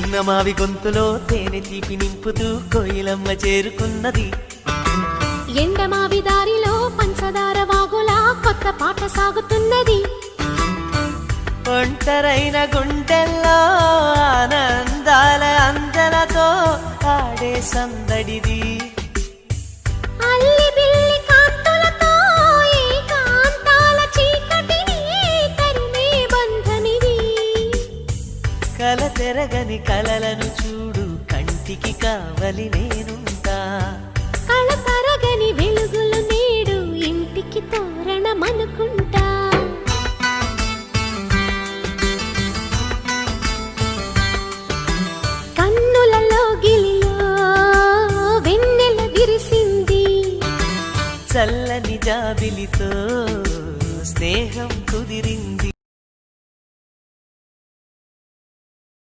చిన్నమావి గొంతులో తేనె తీపి నింపుతూ కోయిలమ్మ చేరుకున్నది. ఎండమావి దారిలో పంచదార వాగులా కొత్త పాట సాగుతున్నది. ఒంటరైన గుండెల్లో ఆనందాల అందలతో ఆడే సందడిది. అల్లి బిల్లి కాంతులతో ఏకాంతాల చీకటిని తరిమే బంధమిది. కల తెరగని కలలను చూడు, కంటికి కావలి నేనుంటా. కళ తరగని వెలుగులు నేడు ఇంటికి తోరణమనుకుంటా. కన్నులలో గిలిలో వెన్నెల విరిసింది. చల్లని జాబిలితో స్నేహం